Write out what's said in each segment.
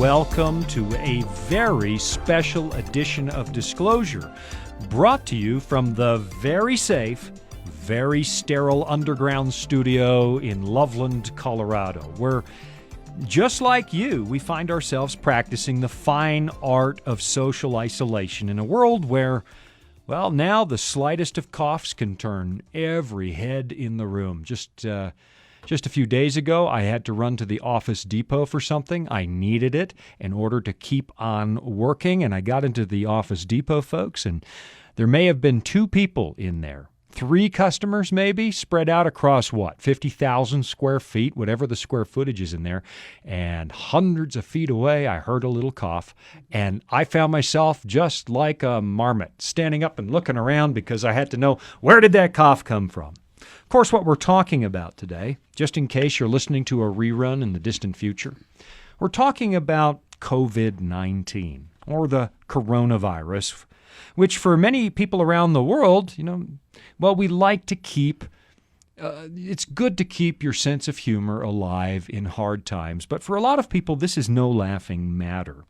welcome to a very special edition of Disclosure, brought to you from the very safe, very sterile underground studio in Loveland, Colorado, where, just like you, we find ourselves practicing the fine art of social isolation in a world where, well, now the slightest of coughs can turn every head in the room. Just a few days ago, I had to run to the Office Depot for something. I needed it in order to keep on working, and I got into the Office Depot, folks, and there may have been 2 people in there. 3 customers, maybe, spread out across, 50,000 square feet, whatever the square footage is in there. And hundreds of feet away, I heard a little cough. And I found myself just like a marmot, standing up and looking around because I had to know, where did that cough come from? Of course, what we're talking about today, just in case you're listening to a rerun in the distant future, we're talking about COVID-19, or the coronavirus, which for many people around the world, we like to keep, it's good to keep your sense of humor alive in hard times. But for a lot of people, this is no laughing matter.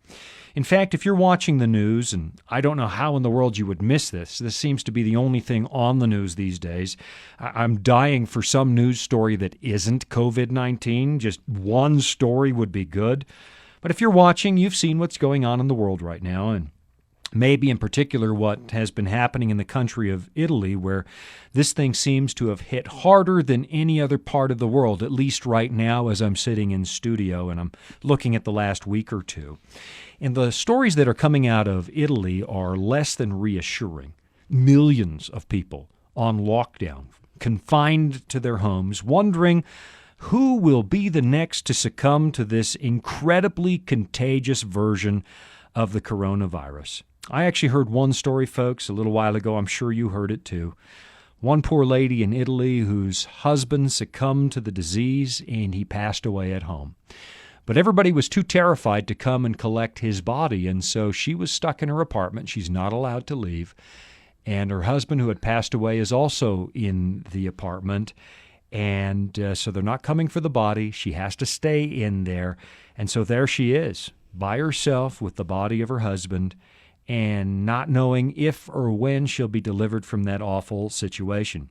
In fact, if you're watching the news, and I don't know how in the world you would miss this seems to be the only thing on the news these days. I'm dying for some news story that isn't COVID-19. Just one story would be good. But if you're watching, you've seen what's going on in the world right now, and maybe in particular what has been happening in the country of Italy, where this thing seems to have hit harder than any other part of the world, at least right now as I'm sitting in studio and I'm looking at the last week or two. And the stories that are coming out of Italy are less than reassuring. Millions of people on lockdown, confined to their homes, wondering who will be the next to succumb to this incredibly contagious version of the coronavirus. I actually heard one story, folks, a little while ago. I'm sure you heard it too. One poor lady in Italy whose husband succumbed to the disease and he passed away at home. But everybody was too terrified to come and collect his body, and so she was stuck in her apartment. She's not allowed to leave. And her husband, who had passed away, is also in the apartment. And so they're not coming for the body. She has to stay in there. And so there she is, by herself with the body of her husband, and not knowing if or when she'll be delivered from that awful situation.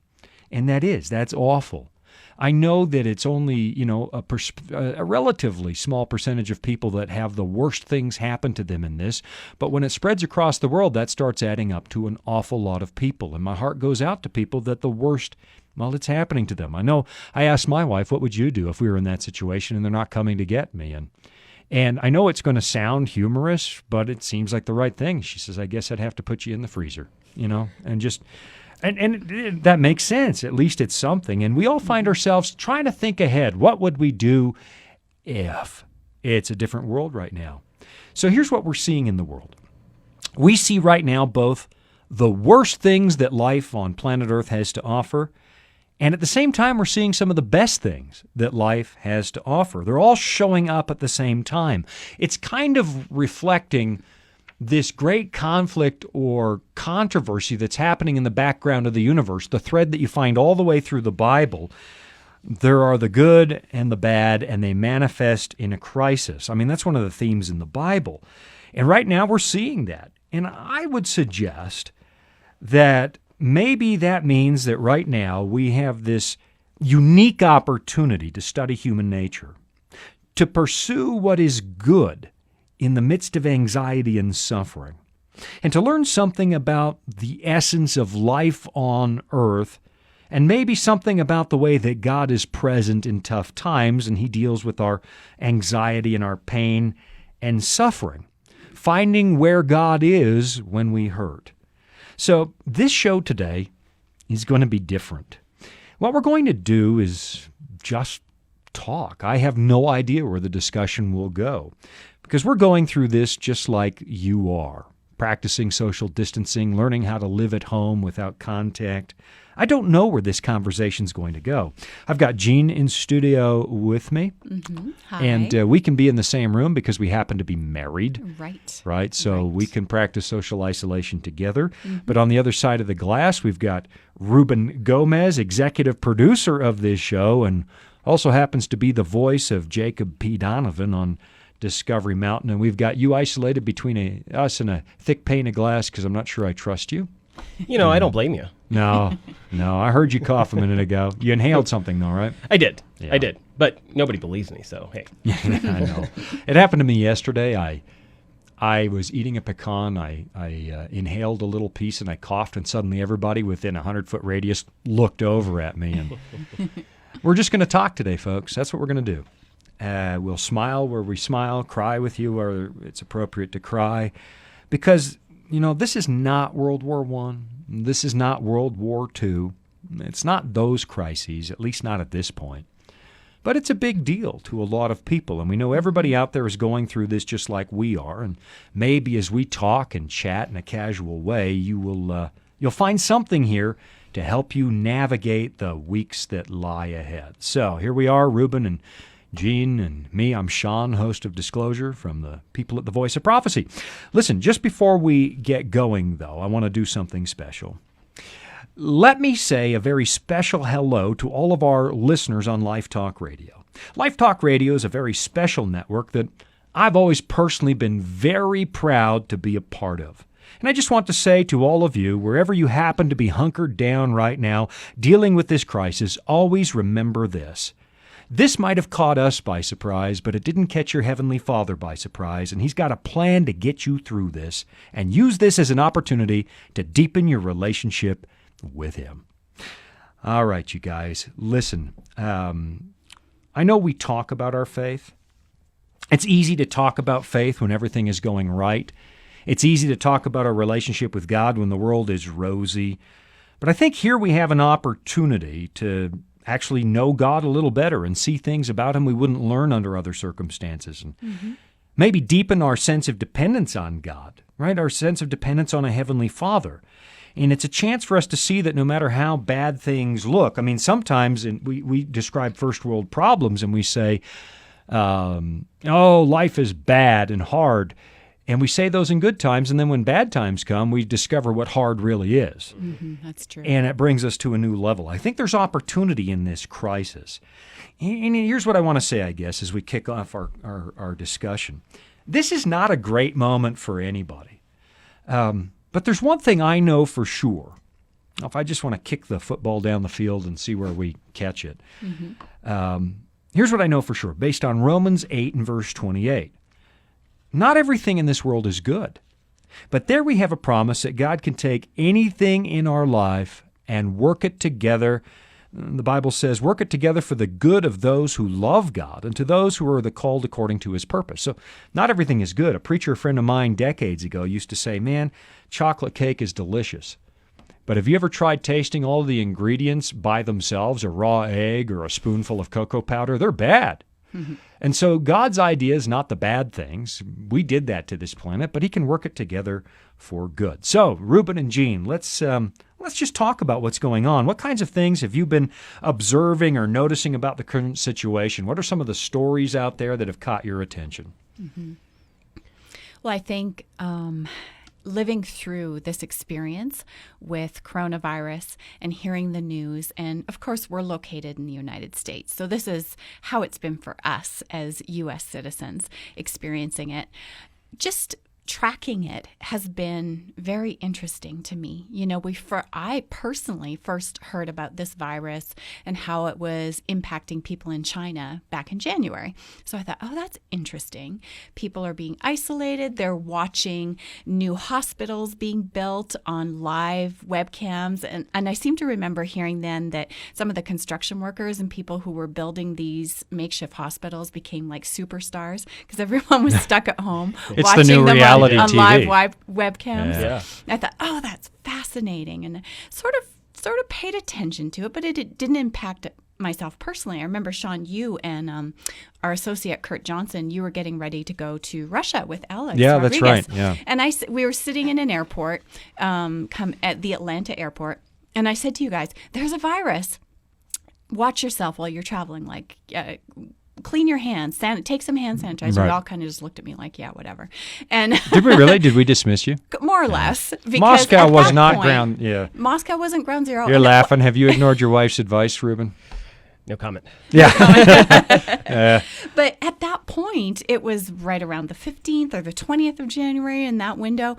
And that's awful. I know that it's only, a relatively small percentage of people that have the worst things happen to them in this, but when it spreads across the world, that starts adding up to an awful lot of people. And my heart goes out to people that the worst, it's happening to them. I know I asked my wife, what would you do if we were in that situation and they're not coming to get me? And I know it's going to sound humorous, but it seems like the right thing. She says, I guess I'd have to put you in the freezer, and just... And that makes sense. At least it's something. And we all find ourselves trying to think ahead. What would we do if it's a different world right now? So here's what we're seeing in the world. We see right now both the worst things that life on planet Earth has to offer, and at the same time, we're seeing some of the best things that life has to offer. They're all showing up at the same time. It's kind of reflecting this great conflict or controversy that's happening in the background of the universe, the thread that you find all the way through the Bible. There are the good and the bad, and they manifest in a crisis. That's one of the themes in the Bible. And right now we're seeing that. And I would suggest that maybe that means that right now we have this unique opportunity to study human nature, to pursue what is good in the midst of anxiety and suffering, and to learn something about the essence of life on earth, and maybe something about the way that God is present in tough times and he deals with our anxiety and our pain and suffering, finding where God is when we hurt. So this show today is going to be different. What we're going to do is just talk. I have no idea where the discussion will go, because we're going through this just like you are, practicing social distancing, learning how to live at home without contact. I don't know where this conversation's going to go. I've got Jean in studio with me. Mm-hmm. Hi. And we can be in the same room because we happen to be married. Right. So we can practice social isolation together. Mm-hmm. But on the other side of the glass, we've got Ruben Gomez, executive producer of this show, and also happens to be the voice of Jacob P. Donovan on Discovery Mountain, and we've got you isolated between us and a thick pane of glass because I'm not sure I trust you. I don't blame you. No, I heard you cough a minute ago. You inhaled something, though, right? I did. Yeah. I did. But nobody believes me, so hey. I know. It happened to me yesterday. I was eating a pecan. I inhaled a little piece, and I coughed, and suddenly everybody within a 100-foot radius looked over at me. And we're just going to talk today, folks. That's what we're going to do. We'll smile where we smile, cry with you where it's appropriate to cry, because this is not World War I. This is not World War II. It's not those crises, at least not at this point. But it's a big deal to a lot of people, and we know everybody out there is going through this just like we are. And maybe as we talk and chat in a casual way, you'll find something here to help you navigate the weeks that lie ahead. So here we are, Ruben and Gene and me. I'm Sean, host of Disclosure from the people at the Voice of Prophecy. Listen, just before we get going, though, I want to do something special. Let me say a very special hello to all of our listeners on Life Talk Radio. Life Talk Radio is a very special network that I've always personally been very proud to be a part of. And I just want to say to all of you, wherever you happen to be hunkered down right now, dealing with this crisis, always remember this. This might have caught us by surprise, but it didn't catch your Heavenly Father by surprise, and He's got a plan to get you through this, and use this as an opportunity to deepen your relationship with Him. All right, you guys, listen. I know we talk about our faith. It's easy to talk about faith when everything is going right. It's easy to talk about our relationship with God when the world is rosy. But I think here we have an opportunity to actually know God a little better and see things about Him we wouldn't learn under other circumstances, and maybe deepen our sense of dependence on God, right? Our sense of dependence on a Heavenly Father. And it's a chance for us to see that no matter how bad things look, sometimes we describe first world problems and we say, life is bad and hard. And we say those in good times, and then when bad times come, we discover what hard really is. That's true. And it brings us to a new level. I think there's opportunity in this crisis. And here's what I want to say, I guess, as we kick off our discussion. This is not a great moment for anybody. But there's one thing I know for sure. If I just want to kick the football down the field and see where we catch it. Here's what I know for sure, based on Romans 8 and verse 28. Not everything in this world is good, but there we have a promise that God can take anything in our life and work it together. The Bible says, work it together for the good of those who love God and to those who are the called according to His purpose. So not everything is good. A preacher friend of mine decades ago used to say, man, chocolate cake is delicious. But have you ever tried tasting all the ingredients by themselves, a raw egg or a spoonful of cocoa powder? They're bad. And so God's idea is not the bad things. We did that to this planet, but He can work it together for good. So, Ruben and Gene, let's just talk about what's going on. What kinds of things have you been observing or noticing about the current situation? What are some of the stories out there that have caught your attention? Well, I think living through this experience with coronavirus and hearing the news, and of course we're located in the United States, so this is how it's been for us as U.S. citizens experiencing it. Just tracking it has been very interesting to me. I personally first heard about this virus and how it was impacting people in China back in January. So I thought, that's interesting. People are being isolated. They're watching new hospitals being built on live webcams. And I seem to remember hearing then that some of the construction workers and people who were building these makeshift hospitals became like superstars because everyone was stuck at home It's watching the new them reality on TV. live webcams. Yeah. I thought, that's fascinating, and sort of paid attention to it, but it didn't impact myself personally. I remember, Sean, you and our associate Kurt Johnson, you were getting ready to go to Russia with Alex Rodriguez. That's right. Yeah. And we were sitting in an airport, come at the Atlanta airport, and I said to you guys, "There's a virus. Watch yourself while you're traveling. Clean your hands, take some hand sanitizer." Right. We all kind of just looked at me like, yeah, whatever. And Did we really? Did we dismiss you? more or less. Because Moscow at was that not point, ground. Yeah. Moscow wasn't ground zero. You're laughing. Have you ignored your wife's advice, Ruben? No comment. Yeah. But at that point, it was right around the 15th or the 20th of January in that window.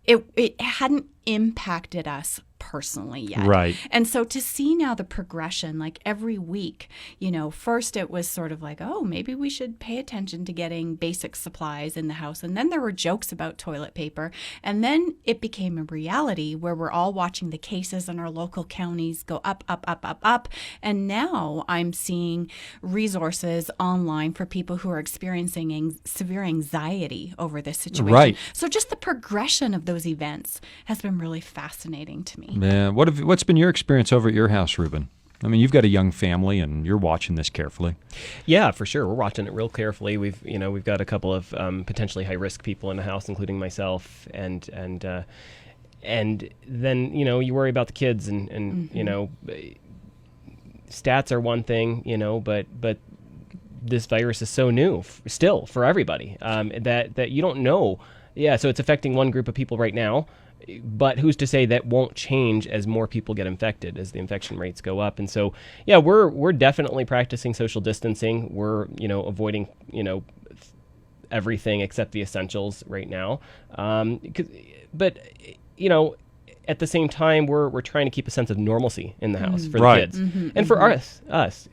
It hadn't impacted us personally yet. Right. And so to see now the progression, like every week, first it was sort of like, oh, maybe we should pay attention to getting basic supplies in the house. And then there were jokes about toilet paper. And then it became a reality where we're all watching the cases in our local counties go up, up, up, up, up. And now I'm seeing resources online for people who are experiencing severe anxiety over this situation. Right. So just the progression of those events has been really fascinating to me. Man, what's been your experience over at your house, Ruben? I mean, you've got a young family, and you're watching this carefully. Yeah, for sure. We're watching it real carefully. We've got a couple of potentially high risk people in the house, including myself, and then you worry about the kids, and stats are one thing, but this virus is so new still for everybody that you don't know. Yeah, so it's affecting one group of people right now. But who's to say that won't change as more people get infected, as the infection rates go up? And so, yeah, we're definitely practicing social distancing. We're, avoiding, everything except the essentials right now. But at the same time, we're trying to keep a sense of normalcy in the house for the kids and for us,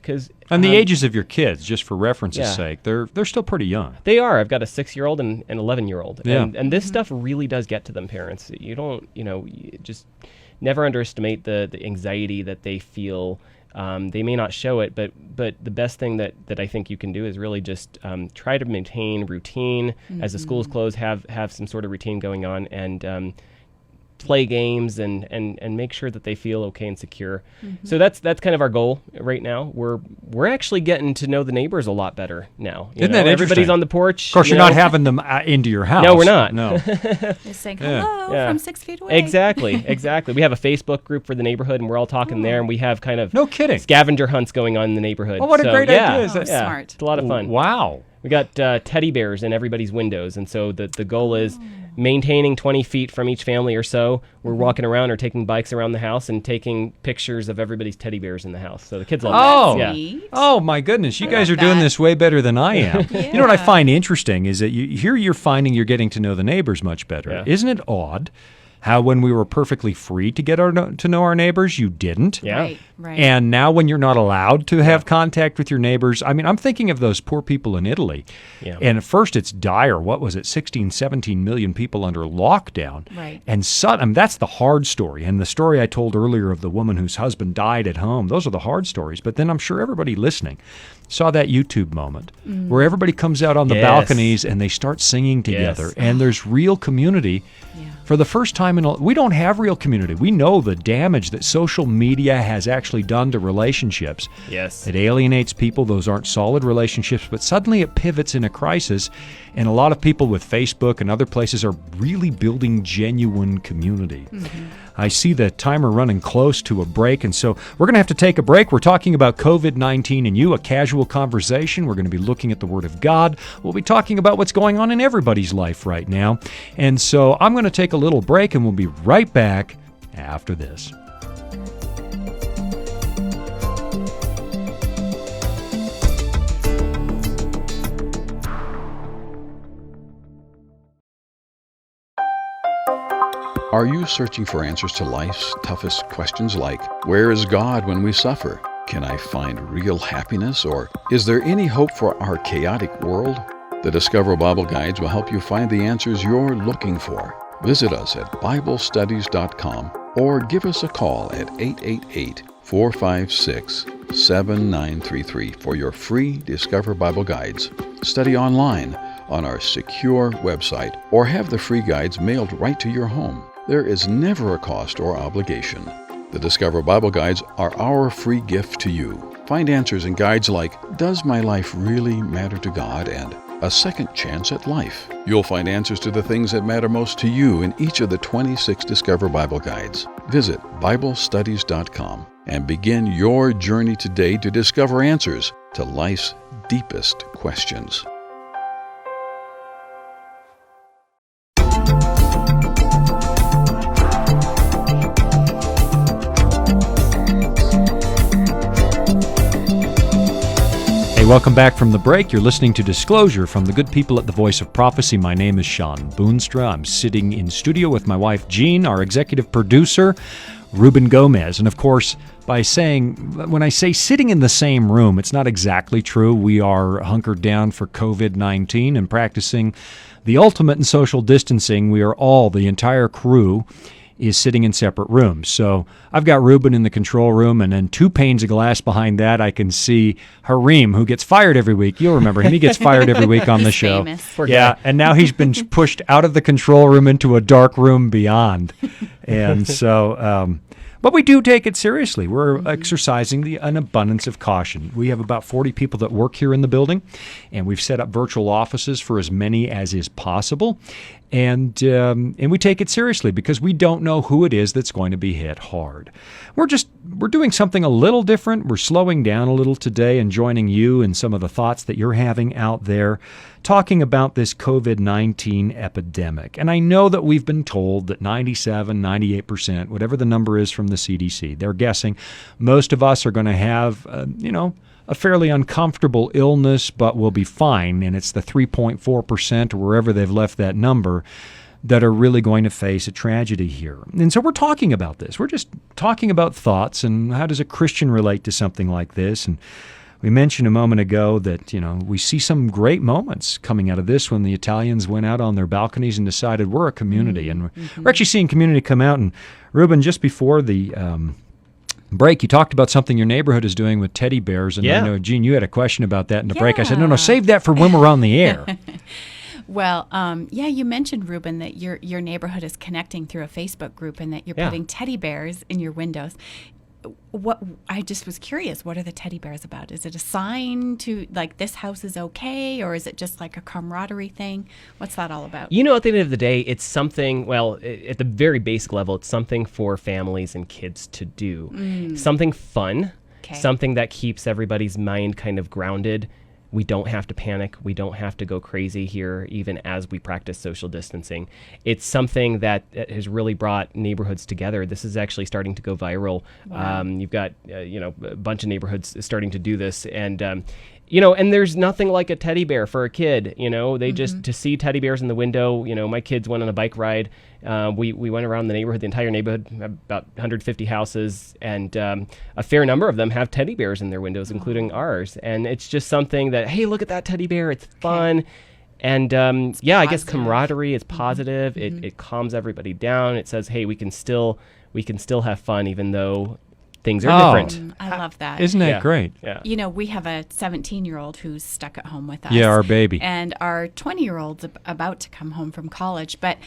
because and the ages of your kids, just for reference's sake, they're still pretty young. They are. I've got a 6-year-old and an 11-year-old, yeah. and this stuff really does get to them parents. You don't, you just never underestimate the anxiety that they feel. They may not show it, but the best thing that I think you can do is really just try to maintain routine as the schools close. Have some sort of routine going on, and play games and make sure that they feel okay and secure. So that's kind of our goal right now. We're actually getting to know the neighbors a lot better now. Isn't that interesting? Everybody's on the porch. Of course, you're not having them into your house. No, we're not. No. Just saying hello from 6 feet away. Exactly. We have a Facebook group for the neighborhood, and we're all talking there, and we have kind of no kidding scavenger hunts going on in the neighborhood. Oh, what a great idea. Is that? Smart. It's a lot of fun. Wow. We got teddy bears in everybody's windows, and so the goal is maintaining 20 feet from each family or so. We're walking around or taking bikes around the house and taking pictures of everybody's teddy bears in the house. So the kids love that. Yeah. Oh, my goodness. You guys are doing this way better than I am. You know what I find interesting is that you're finding you're getting to know the neighbors much better. Yeah. Isn't it odd how when we were perfectly free to get to know our neighbors, you didn't? Yeah. Right. And now when you're not allowed to have contact with your neighbors, I mean, I'm thinking of those poor people in Italy. Yeah. And at first it's dire. What was it? 16, 17 million people under lockdown. Right. And that's the hard story. And the story I told earlier of the woman whose husband died at home, those are the hard stories. But then I'm sure everybody listening saw that YouTube moment where everybody comes out on the balconies and they start singing together. And there's real community. For the first time we don't have real community. We know the damage that social media has actually done to relationships. Yes. It alienates people. Those aren't solid relationships, but suddenly it pivots in a crisis, and a lot of people with Facebook and other places are really building genuine community. I see the timer running close to a break, and so we're going to have to take a break. We're talking about COVID-19 and you, a casual conversation. We're going to be looking at the Word of God. We'll be talking about what's going on in everybody's life right now. And so I'm going to take a little break, and we'll be right back after this. Are you searching for answers to life's toughest questions like, where is God when we suffer? Can I find real happiness? Or is there any hope for our chaotic world? The Discover Bible Guides will help you find the answers you're looking for. Visit us at BibleStudies.com or give us a call at 888-456-7933 for your free Discover Bible Guides. Study online on our secure website or have the free guides mailed right to your home. There is never a cost or obligation. The Discover Bible Guides are our free gift to you. Find answers in guides like, Does my life really matter to God? And A Second Chance at Life. You'll find answers to the things that matter most to you in each of the 26 Discover Bible Guides. Visit BibleStudies.com and begin your journey today to discover answers to life's deepest questions. welcome back from the break. You're listening to Disclosure from the good people at the Voice of Prophecy. My name is Sean Boonstra. I'm sitting in studio with my wife, Jean, our executive producer, Ruben Gomez. And of course, when I say sitting in the same room, it's not exactly true. We are hunkered down for COVID-19 and practicing the ultimate in social distancing. We are all, the entire crew, is sitting in separate rooms. So I've got Ruben in the control room, and then 2 panes of glass behind that, I can see Harim, who gets fired every week. You'll remember him. He gets fired every week on the show. Famous. Yeah, and now he's been pushed out of the control room into a dark room beyond. And so, but we do take it seriously. We're exercising an abundance of caution. We have about 40 people that work here in the building, and we've set up virtual offices for as many as is possible. And we take it seriously because we don't know who it is that's going to be hit hard. We're doing something a little different. We're slowing down a little today and joining you in some of the thoughts that you're having out there, talking about this COVID-19 epidemic. And I know that we've been told that 97, 98%, whatever the number is from the CDC, they're guessing most of us are going to have, a fairly uncomfortable illness, but we'll be fine. And it's the 3.4% or wherever they've left that number that are really going to face a tragedy here. And so we're talking about this. We're just talking about thoughts and how does a Christian relate to something like this. And we mentioned a moment ago that, we see some great moments coming out of this when the Italians went out on their balconies and decided we're a community. And we're actually seeing community come out. And Ruben, just before the break, you talked about something your neighborhood is doing with teddy bears. And I know, Jean, you had a question about that in the break. I said, no, save that for when we're on the air. Well, you mentioned, Ruben, that your neighborhood is connecting through a Facebook group and that you're putting teddy bears in your windows. I just was curious, what are the teddy bears about? Is it a sign to, like, this house is okay, or is it just like a camaraderie thing? What's that all about? At the end of the day, it's something, at the very basic level, it's something for families and kids to do. Something fun, something that keeps everybody's mind kind of grounded. We don't have to panic. We don't have to go crazy here, even as we practice social distancing. It's something that has really brought neighborhoods together. This is actually starting to go viral. Wow. You've got, a bunch of neighborhoods starting to do this. And, and there's nothing like a teddy bear for a kid. They just, to see teddy bears in the window, my kids went on a bike ride. We went around the neighborhood, the entire neighborhood, about 150 houses, and a fair number of them have teddy bears in their windows, including ours. And it's just something that, hey, look at that teddy bear. It's fun. And I guess camaraderie is positive. It calms everybody down. It says, hey, we can still have fun even though things are different. I love that. Isn't that great? Yeah. We have a 17-year-old who's stuck at home with us. Yeah, our baby. And our 20-year-old's about to come home from college. But,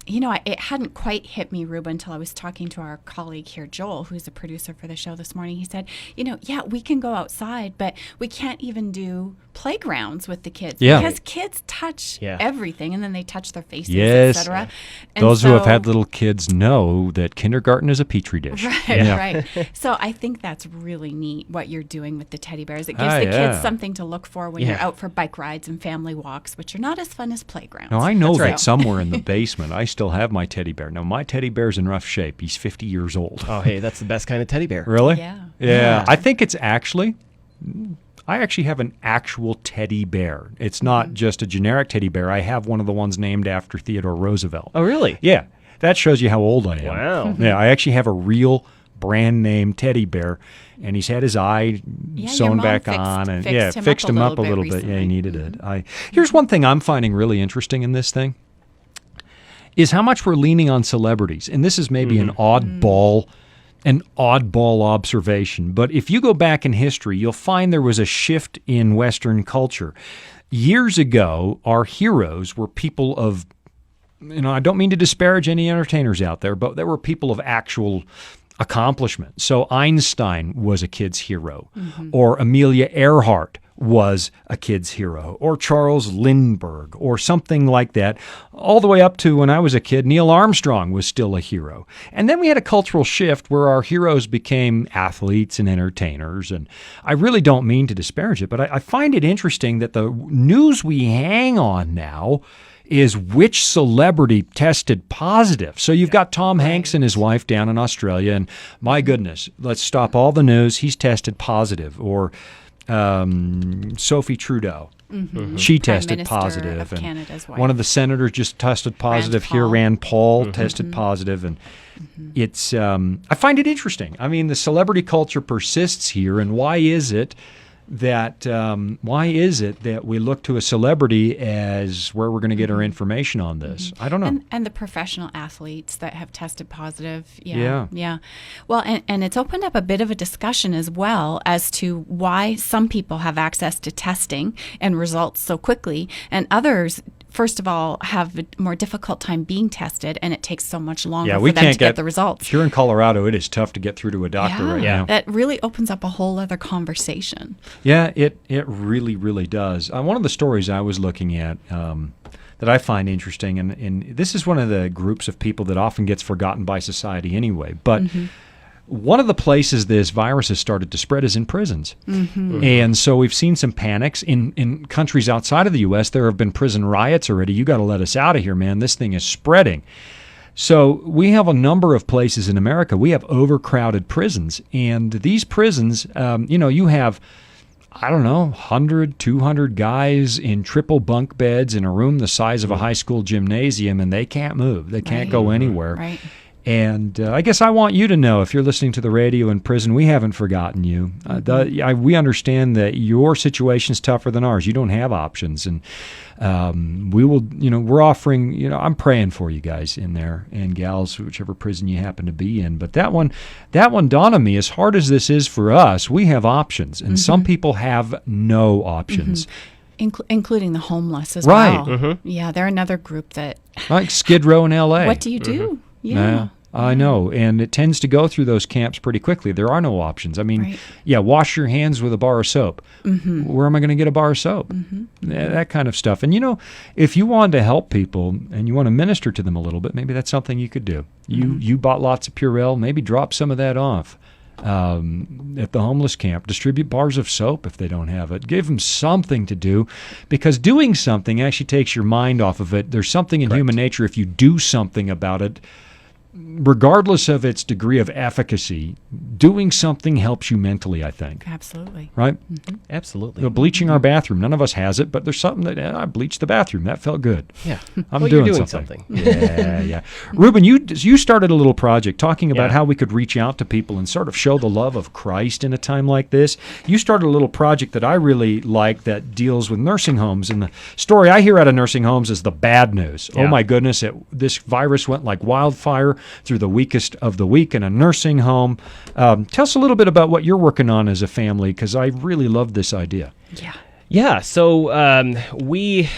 it hadn't quite hit me, Ruben, until I was talking to our colleague here, Joel, who's a producer for the show this morning. He said, we can go outside, but we can't even do playgrounds with the kids because kids touch everything, and then they touch their faces, etc. Those who have had little kids know that kindergarten is a petri dish. Right. So I think that's really neat what you're doing with the teddy bears. It gives the kids something to look for when you're out for bike rides and family walks, which are not as fun as playgrounds. No, I know that somewhere in the basement I still have my teddy bear. Now, my teddy bear's in rough shape. He's 50 years old. Oh, hey, that's the best kind of teddy bear. Really? Yeah. I think it's actually... I actually have an actual teddy bear. It's not just a generic teddy bear. I have one of the ones named after Theodore Roosevelt. Oh, really? Yeah. That shows you how old I am. Wow. Yeah, I actually have a real brand name teddy bear, and he's had his eye sewn back on, and fixed him up a little bit. Yeah, he needed it. Here's one thing I'm finding really interesting in this thing is how much we're leaning on celebrities, and this is maybe an oddball observation. But if you go back in history, you'll find there was a shift in Western culture. Years ago, our heroes were people of, I don't mean to disparage any entertainers out there, but there were people of actual accomplishment. So Einstein was a kid's hero, or Amelia Earhart was a kid's hero, or Charles Lindbergh, or something like that, all the way up to when I was a kid, Neil Armstrong was still a hero. And then we had a cultural shift where our heroes became athletes and entertainers. And I really don't mean to disparage it, but I find it interesting that the news we hang on now is which celebrity tested positive. So you've got Tom Hanks and his wife down in Australia, and my goodness, let's stop all the news. He's tested positive. Or Sophie Trudeau. She Prime tested Minister positive, of and Canada's wife. one of the senators just tested positive here. Paul. Rand Paul tested positive, and it's. I find it interesting. I mean, the celebrity culture persists here, and why is it that we look to a celebrity as where we're going to get our information on this? I don't know. And the professional athletes that have tested positive. Yeah. Yeah. Well, and it's opened up a bit of a discussion as well as to why some people have access to testing and results so quickly, and others, first of all, have a more difficult time being tested, and it takes so much longer for them to get the results. Here in Colorado, it is tough to get through to a doctor right now. That really opens up a whole other conversation. Yeah, it really, really does. One of the stories I was looking at that I find interesting, and this is one of the groups of people that often gets forgotten by society anyway, but one of the places this virus has started to spread is in prisons. And so we've seen some panics. In countries outside of the U.S., there have been prison riots already. You got to let us out of here, man. This thing is spreading. So we have a number of places in America. We have overcrowded prisons. And these prisons, you have, 100, 200 guys in triple bunk beds in a room the size of a high school gymnasium, and they can't move. They can't go anywhere. Right. And I guess I want you to know, if you're listening to the radio in prison, we haven't forgotten you. We understand that your situation's tougher than ours. You don't have options. And we will, we're offering, I'm praying for you guys in there and gals, whichever prison you happen to be in. But that one dawned on me, as hard as this is for us, we have options. And some people have no options. Including the homeless as Right. well. Yeah, they're another group that... Like Skid Row in L.A. What do you do? Yeah. I know, and it tends to go through those camps pretty quickly. There are no options. I mean, wash your hands with a bar of soap. Where am I going to get a bar of soap? That kind of stuff. And, if you want to help people and you want to minister to them a little bit, maybe that's something you could do. You bought lots of Purell, maybe drop some of that off at the homeless camp. Distribute bars of soap if they don't have it. Give them something to do, because doing something actually takes your mind off of it. There's something in human nature, if you do something about it, regardless of its degree of efficacy, doing something helps you mentally, I think. Absolutely. Right? Absolutely. Bleaching our bathroom. None of us has it, but there's something that I bleached the bathroom. That felt good. Yeah. I'm you're doing something. Yeah. Ruben, you started a little project talking about how we could reach out to people and sort of show the love of Christ in a time like this. You started a little project that I really like that deals with nursing homes. And the story I hear out of nursing homes is the bad news. Yeah. Oh, my goodness. This virus went like wildfire through the weakest of the weak in a nursing home. Tell us a little bit about what you're working on as a family, because I really love this idea. Yeah. So we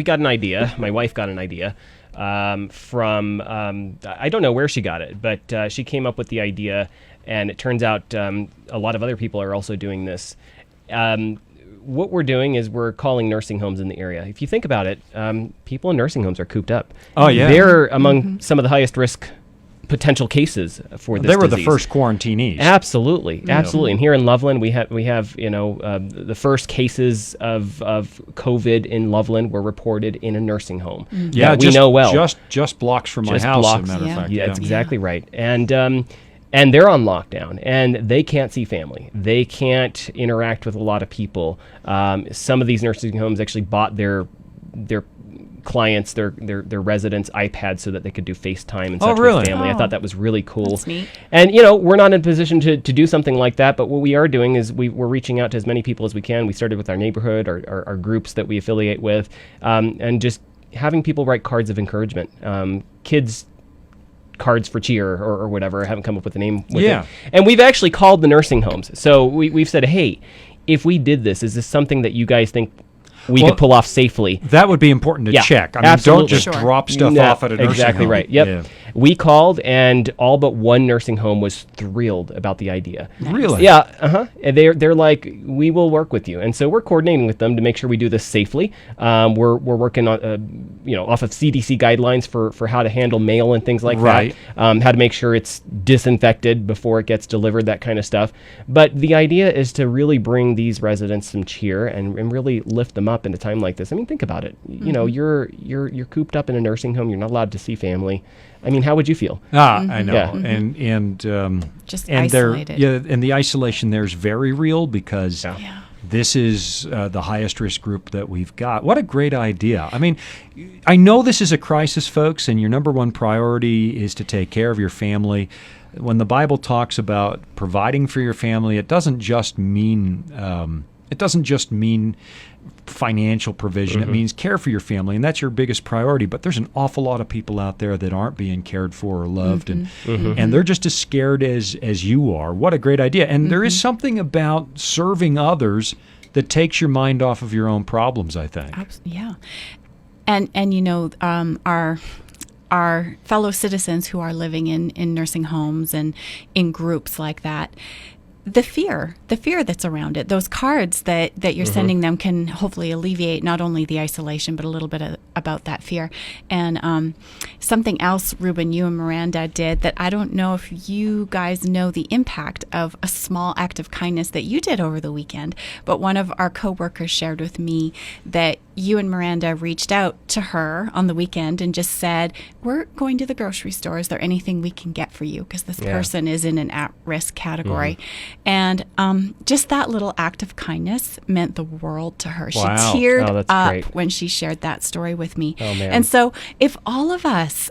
got an idea. My wife got an idea from I don't know where she got it, but she came up with the idea, and it turns out a lot of other people are also doing this. What we're doing is we're calling nursing homes in the area. If you think about it, people in nursing homes are cooped up. Oh, yeah. They're among some of the highest risk potential cases for this They were disease. the first quarantinees. Absolutely. And here in Loveland, we have the first cases of COVID in Loveland were reported in a nursing home. Yeah, we know well. Just blocks from my Just house, blocks. as a matter of fact. Yeah, that's exactly right. And they're on lockdown, and they can't see family. They can't interact with a lot of people. Some of these nursing homes actually bought their clients, their residents, iPads so that they could do FaceTime and such with family. I thought that was really cool. That's neat. And we're not in a position to do something like that, but what we are doing is we're reaching out to as many people as we can. We started with our neighborhood, our groups that we affiliate with, and just having people write cards of encouragement. Kids cards for cheer or whatever. I haven't come up with a name with it. And we've actually called the nursing homes. So we've said, hey, if we did this, is this something that you guys think we could pull off safely? That would be important to check. I mean, absolutely. don't just drop stuff off at a nursing home. Exactly right. Yep. Yeah. We called, and all but one nursing home was thrilled about the idea. Really? Yeah. And they're like, we will work with you, and so we're coordinating with them to make sure we do this safely. We're working on off of CDC guidelines for how to handle mail and things like that. How to make sure it's disinfected before it gets delivered, that kind of stuff. But the idea is to really bring these residents some cheer and really lift them up in a time like this. I mean, think about it. You're cooped up in a nursing home. You're not allowed to see family. I mean, how would you feel? I know. Yeah. And just and isolated. and the isolation there is very real, because This is the highest risk group that we've got. What a great idea. I mean, I know this is a crisis, folks, and your number one priority is to take care of your family. When the Bible talks about providing for your family, it doesn't just mean financial provision. It means care for your family, and that's your biggest priority. But there's an awful lot of people out there that aren't being cared for or loved, and they're just as scared as you are. What a great idea. And there is something about serving others that takes your mind off of your own problems, I think. Yeah. And you know, our fellow citizens who are living in nursing homes and in groups like that, the fear that's around it, those cards that you're sending them can hopefully alleviate not only the isolation, but a little bit about that fear. And something else, Ruben, you and Miranda did that I don't know if you guys know the impact of a small act of kindness that you did over the weekend, but one of our coworkers shared with me that you and Miranda reached out to her on the weekend and just said, we're going to the grocery store. Is there anything we can get for you? Because this person is in an at-risk category. And just that little act of kindness meant the world to her. Wow. She teared up great. when she shared that story with me. Oh, man. And so if all of us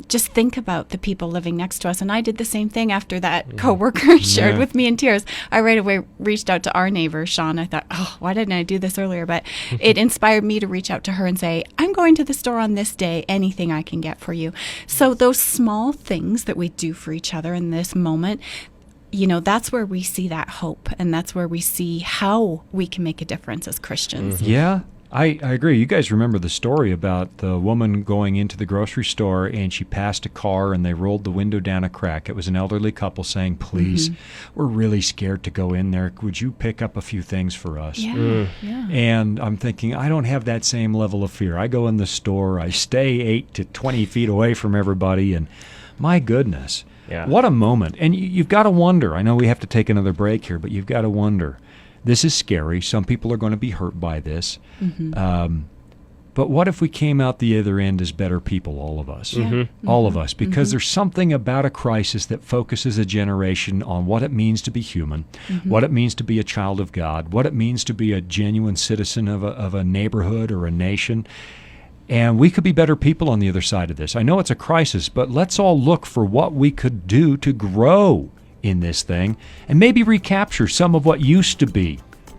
just think about the people living next to us, and I did the same thing after that coworker shared with me in tears, I right away reached out to our neighbor, Sean. I thought, oh, why didn't I do this earlier? But it inspired me to reach out to her and say, I'm going to the store on this day, anything I can get for you. So those small things that we do for each other in this moment, you know, that's where we see that hope, and that's where we see how we can make a difference as Christians. Yeah, I agree. You guys remember the story about the woman going into the grocery store and she passed a car and they rolled the window down a crack. It was an elderly couple saying, please, we're really scared to go in there. Would you pick up a few things for us? Yeah. And I'm thinking, I don't have that same level of fear. I go in the store, I stay 8 to 20 feet away from everybody, and my goodness, what a moment. And you've got to wonder, I know we have to take another break here, but you've got to wonder, this is scary. Some people are going to be hurt by this. But what if we came out the other end as better people, all of us? All of us. Because there's something about a crisis that focuses a generation on what it means to be human, what it means to be a child of God, what it means to be a genuine citizen of a neighborhood or a nation. And we could be better people on the other side of this. I know it's a crisis, but let's all look for what we could do to grow in this thing and maybe recapture some of what used to be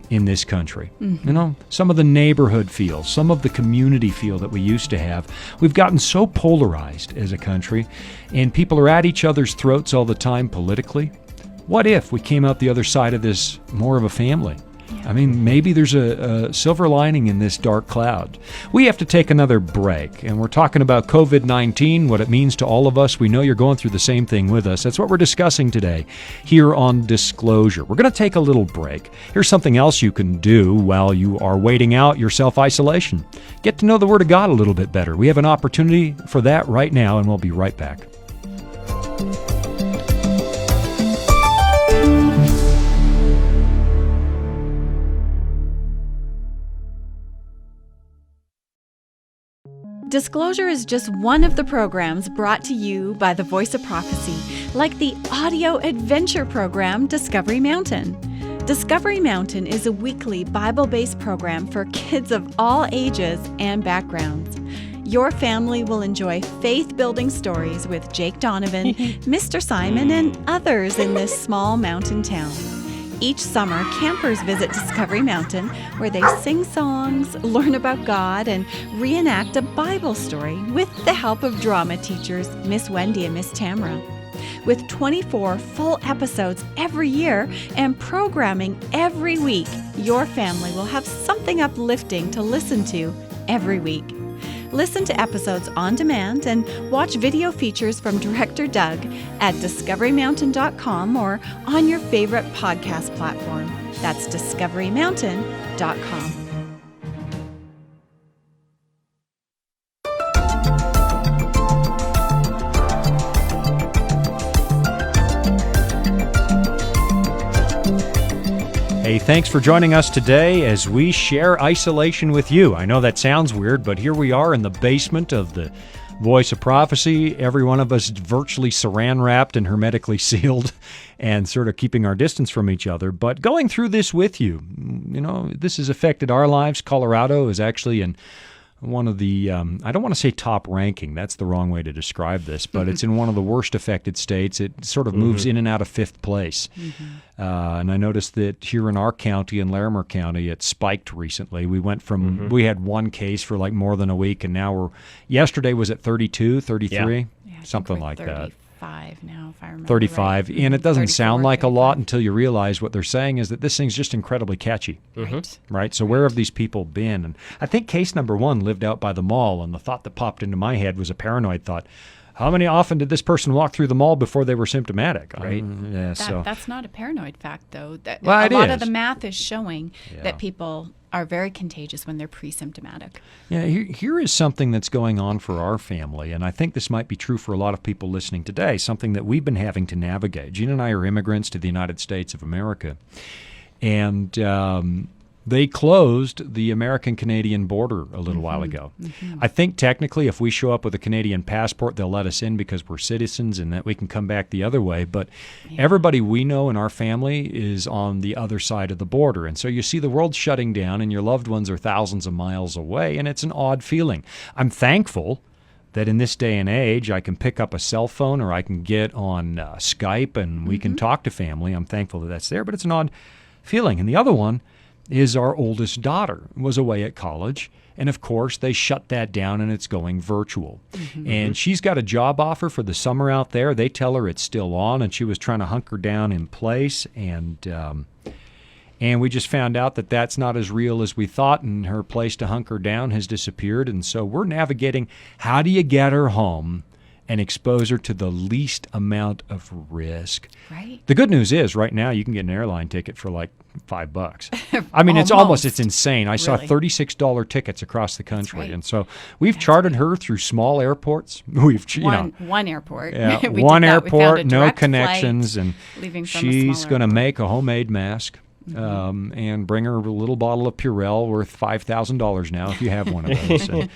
in this country. You know, some of the neighborhood feel, some of the community feel that we used to have. We've gotten so polarized as a country, and people are at each other's throats all the time politically. What if we came out the other side of this more of a family? I mean, maybe there's a silver lining in this dark cloud. We have to take another break, and we're talking about COVID-19, what it means to all of us. We know you're going through the same thing with us. That's what we're discussing today here on Disclosure. We're going to take a little break. Here's something else you can do while you are waiting out your self-isolation. Get to know the Word of God a little bit better. We have an opportunity for that right now, and we'll be right back. Disclosure is just one of the programs brought to you by the Voice of Prophecy, like the audio adventure program Discovery Mountain. Discovery Mountain is a weekly Bible-based program for kids of all ages and backgrounds. Your family will enjoy faith-building stories with Jake Donovan, Mr. Simon, and others in this small mountain town. Each summer, campers visit Discovery Mountain, where they sing songs, learn about God, and reenact a Bible story with the help of drama teachers Miss Wendy and Miss Tamra. With 24 full episodes every year and programming every week, your family will have something uplifting to listen to every week. Listen to episodes on demand and watch video features from Director Doug at discoverymountain.com or on your favorite podcast platform. That's discoverymountain.com. Hey, thanks for joining us today as we share isolation with you. I know that sounds weird, but here we are in the basement of the Voice of Prophecy. Every one of us virtually saran wrapped and hermetically sealed and sort of keeping our distance from each other. But going through this with you, this has affected our lives. Colorado is actually in one of the, I don't want to say top ranking, that's the wrong way to describe this, but it's in one of the worst affected states. It sort of moves in and out of fifth place. And I noticed that here in our county, in Larimer County, it spiked recently. We went from, we had one case for like more than a week, and now yesterday was at 32, 33, something like that. 35 now, if I remember 35, right. and it doesn't 34, sound like a 35. lot until you realize what they're saying is that this thing's just incredibly catchy. Right? So where have these people been? And I think case number one lived out by the mall, and the thought that popped into my head was a paranoid thought. How often did this person walk through the mall before they were symptomatic? Right. That's not a paranoid fact, though. Well, a lot is. of the math is showing that people are very contagious when they're pre-symptomatic. Yeah, here is something that's going on for our family, and I think this might be true for a lot of people listening today, something that we've been having to navigate. Gina and I are immigrants to the United States of America, and they closed the American-Canadian border a little while ago. I think technically if we show up with a Canadian passport, they'll let us in because we're citizens and that we can come back the other way. But everybody we know in our family is on the other side of the border. And so you see the world shutting down and your loved ones are thousands of miles away, and it's an odd feeling. I'm thankful that in this day and age, I can pick up a cell phone or I can get on Skype and we can talk to family. I'm thankful that that's there, but it's an odd feeling. And the other one is our oldest daughter was away at college, and of course they shut that down and it's going virtual. And she's got a job offer for the summer out there. They tell her it's still on, and she was trying to hunker down in place, and we just found out that that's not as real as we thought, and her place to hunker down has disappeared. And so we're navigating, how do you get her home and expose her to the least amount of risk? Right. The good news is right now you can get an airline ticket for like $5. I mean, it's insane. I saw Really? $36 tickets across the country. right. And so we've chartered her through small airports. We've, One airport. yeah, We did one that. We found airport, a no direct connections, flight and leaving from a she's small going to airport. make a homemade mask. And bring her a little bottle of Purell worth $5,000 now if you have one of those.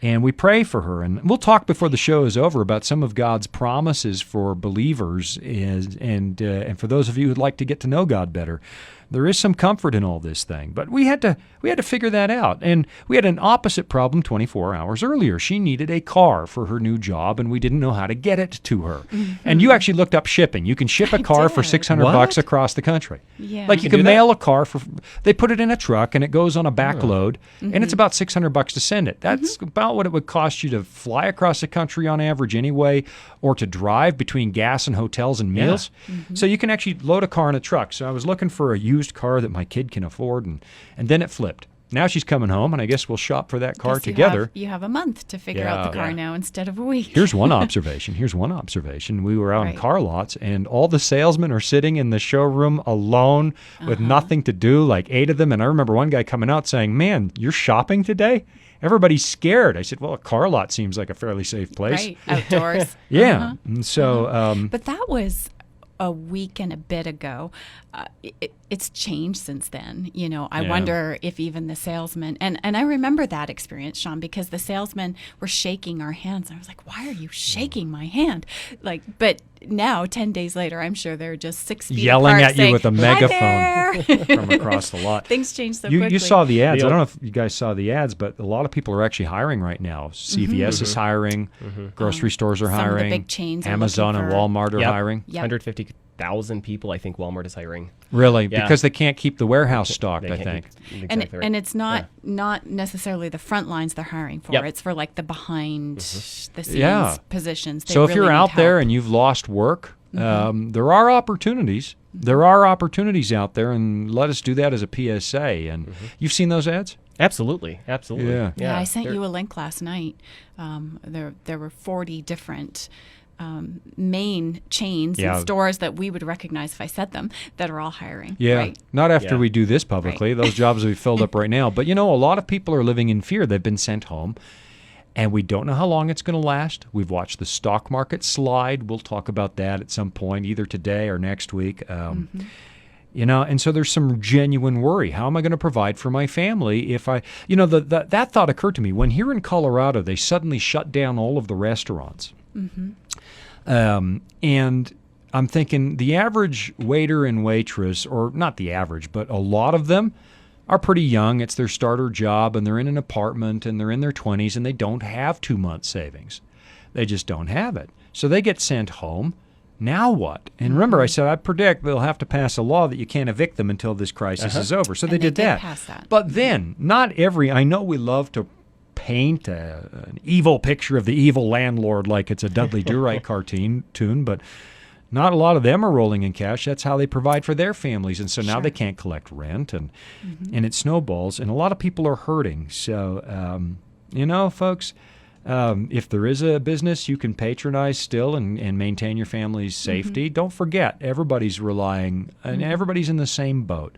And we pray for her. And we'll talk before the show is over about some of God's promises for believers and for those of you who'd like to get to know God better. There is some comfort in all this thing, but we had to figure that out. And we had an opposite problem 24 hours earlier. She needed a car for her new job, and we didn't know how to get it to her. And you actually looked up shipping. You can ship a car for did. $600 across the country. Yeah. Like you can mail a car for. They put it in a truck, and it goes on a back load, and it's about $600 to send it. That's about what it would cost you to fly across the country on average anyway, or to drive between gas and hotels and meals. So you can actually load a car in a truck. So I was looking for a used car that my kid can afford, and then it flipped. Now she's coming home, and I guess we'll shop for that car Guess together. You have a month to figure out the car now instead of a week. Here's one observation. We were out in car lots, and all the salesmen are sitting in the showroom alone with nothing to do, like 8 of them. And I remember one guy coming out saying, "Man, you're shopping today? Everybody's scared." I said, "Well, a car lot seems like a fairly safe place." Right, outdoors. Yeah. And so, But that was a week and a bit ago. It's changed since then. I wonder if even the salesman, and I remember that experience, Sean, because the salesmen were shaking our hands. And I was like, why are you shaking my hand? But now, 10 days later, I'm sure they're just 6 feet yelling apart at saying, you with a "Hi megaphone there." from across the lot. Things change so You quickly. saw the ads. I don't know if you guys saw the ads, but a lot of people are actually hiring right now. CVS is hiring. Grocery stores are Some of the hiring. big chains are Amazon looking and for- Walmart are Yep. hiring. 150,000 people, I think Walmart is hiring. Really? Yeah. Because they can't keep the warehouse stocked, They I can't think. keep- exactly right. And it's not necessarily the front lines they're hiring for. Yep. It's for like the behind the scenes Yeah. positions. They So if really you're need out there help. and you've lost work, there are opportunities. There are opportunities out there, and let us do that as a PSA. And you've seen those ads? Absolutely. Yeah. Yeah, I sent they're- you a link last night. There were 40 different main chains Yeah. and stores that we would recognize if I said them that are all hiring. Yeah, Right? not after Yeah. we do this publicly. Those jobs will be filled up right now. But, a lot of people are living in fear. They've been sent home, and we don't know how long it's going to last. We've watched the stock market slide. We'll talk about that at some point, either today or next week. And so there's some genuine worry. How am I going to provide for my family if that thought occurred to me when here in Colorado, they suddenly shut down all of the restaurants. And I'm thinking the average waiter and waitress, or not the average, but a lot of them are pretty young. It's their starter job, and they're in an apartment, and they're in their 20s, and they don't have 2 months savings. They just don't have it. So they get sent home. Now what? And remember, I said I predict they'll have to pass a law that you can't evict them until this crisis is over. So they did that. Pass that. But then, I know we love to paint an evil picture of the evil landlord like it's a Dudley Do-Right cartoon, but not a lot of them are rolling in cash. That's how they provide for their families. And so now they can't collect rent, and it snowballs, and a lot of people are hurting. So, folks, if there is a business you can patronize still and maintain your family's safety, don't forget, everybody's relying, and everybody's in the same boat.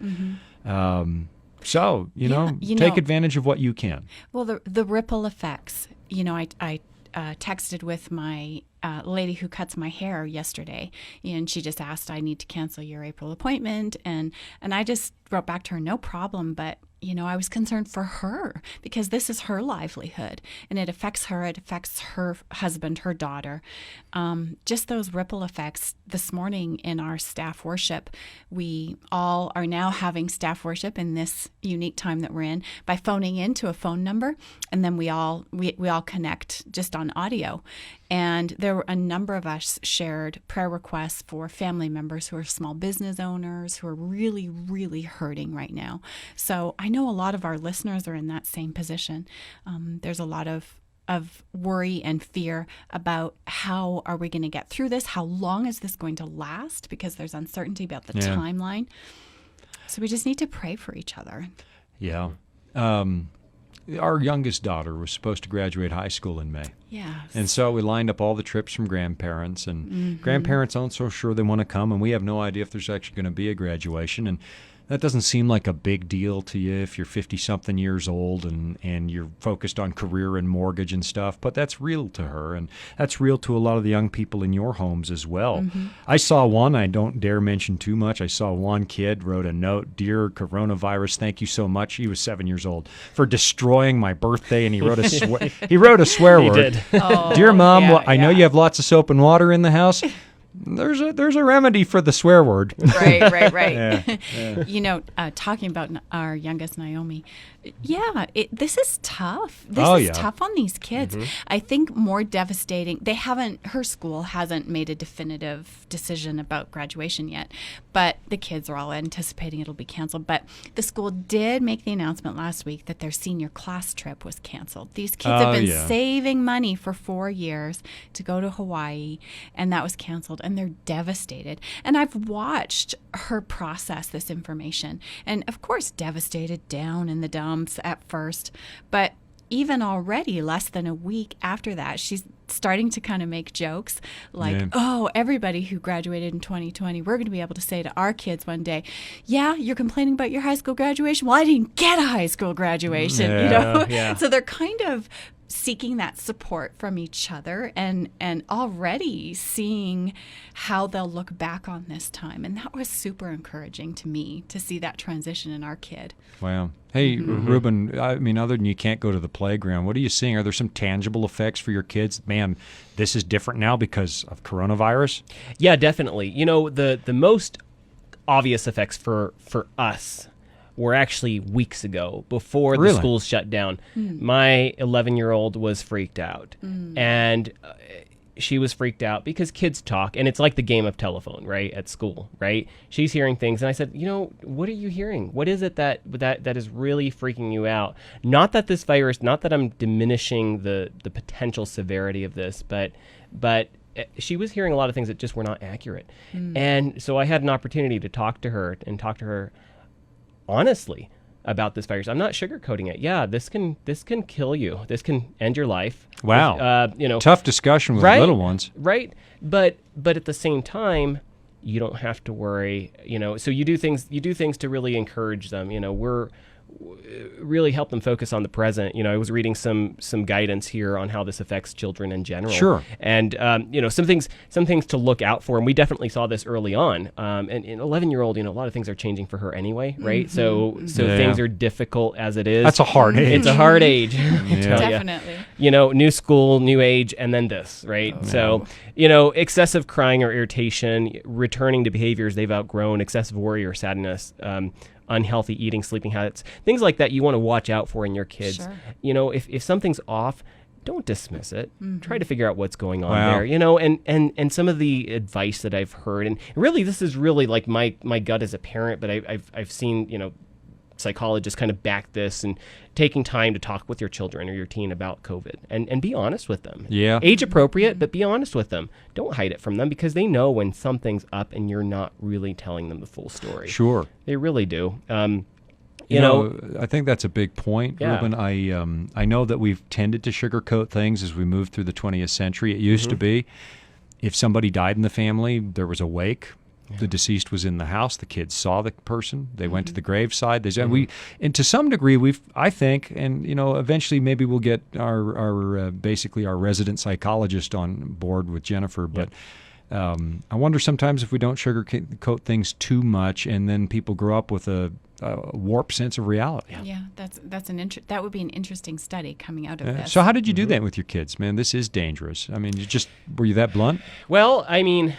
So, take advantage of what you can. Well, the ripple effects, I texted with my lady who cuts my hair yesterday, and she just asked, I need to cancel your April appointment. And I just wrote back to her, no problem. But, I was concerned for her because this is her livelihood, and it affects her. It affects her husband, her daughter. Just those ripple effects. This morning in our staff worship, we all are now having staff worship in this unique time that we're in by phoning into a phone number, and then we all connect just on audio. And there were a number of us shared prayer requests for family members who are small business owners who are really, really hurting right now. So I know a lot of our listeners are in that same position. There's a lot of worry and fear about how are we going to get through this? How long is this going to last? Because there's uncertainty about the timeline. So we just need to pray for each other. Yeah. Our youngest daughter was supposed to graduate high school in May. Yes. And so we lined up all the trips from grandparents, and grandparents aren't so sure they want to come, and we have no idea if there's actually going to be a graduation. And that doesn't seem like a big deal to you if you're 50-something years old and you're focused on career and mortgage and stuff, but that's real to her, and that's real to a lot of the young people in your homes as well. I saw one, I don't dare mention too much, I saw one kid wrote a note, "Dear coronavirus, thank you so much." He was 7 years old, "for destroying my birthday," and he wrote a swear word. He did. "Dear Mom, I know you have lots of soap and water in the house. There's a remedy for the swear word." Right. Talking about our youngest Naomi, this is tough. This is tough on these kids. I think more devastating. Her school hasn't made a definitive decision about graduation yet, but the kids are all anticipating it'll be canceled. But the school did make the announcement last week that their senior class trip was canceled. These kids have been saving money for 4 years to go to Hawaii, and that was canceled, and they're devastated. And I've watched her process this information, and of course devastated, down in the dumps at first, but even already less than a week after that, she's starting to kind of make jokes like, "Oh, everybody who graduated in 2020, we're going to be able to say to our kids one day, yeah, you're complaining about your high school graduation. Well, I didn't get a high school graduation," So they're kind of seeking that support from each other and already seeing how they'll look back on this time. And that was super encouraging to me to see that transition in our kid. Wow. Hey, Ruben, other than you can't go to the playground, what are you seeing? Are there some tangible effects for your kids? Man, this is different now because of coronavirus? Yeah, definitely. The most obvious effects for us were actually weeks ago, before the schools shut down. My 11-year-old was freaked out. And she was freaked out because kids talk, and it's like the game of telephone, right, at school, right? She's hearing things, and I said, what are you hearing? What is it that is really freaking you out? Not that this virus, not that I'm diminishing the potential severity of this, but she was hearing a lot of things that just were not accurate. And so I had an opportunity to talk to her honestly about this virus. I'm not sugarcoating it. Yeah, this can kill you. This can end your life. Wow. Tough discussion with little ones. Right. But at the same time, you don't have to worry. So you do things to really encourage them. really help them focus on the present. I was reading some guidance here on how this affects children in general. Sure. And some things to look out for, and we definitely saw this early on. And an 11-year-old, a lot of things are changing for her anyway, right? Mm-hmm. So Yeah. things are difficult as it is. That's a hard age. It's a hard age. I tell ya. Definitely. New school, new age, and then this, right? So, excessive crying or irritation, returning to behaviors they've outgrown, excessive worry or sadness, unhealthy eating, sleeping habits, things like that you want to watch out for in your kids. Sure. If something's off, don't dismiss it. Mm-hmm. Try to figure out what's going on Wow. there, and some of the advice that I've heard, and really this is really like my gut as a parent, but I've seen, psychologists kind of back this, and taking time to talk with your children or your teen about COVID and be honest with them. Yeah. Age appropriate, but be honest with them. Don't hide it from them, because they know when something's up and you're not really telling them the full story. Sure. They really do. You know, I think that's a big point, Yeah. Ruben. I know that we've tended to sugarcoat things as we move through the 20th century. It used to be, if somebody died in the family, there was a wake. The deceased was in the house. The kids saw the person. They went to the graveside. And to some degree, I think, and eventually maybe we'll get our basically our resident psychologist on board with Jennifer. But I wonder sometimes if we don't sugarcoat things too much, and then people grow up with a warped sense of reality. Yeah, that would be an interesting study coming out of this. So how did you do that with your kids, man? This is dangerous. I mean, were you that blunt? Well, I mean,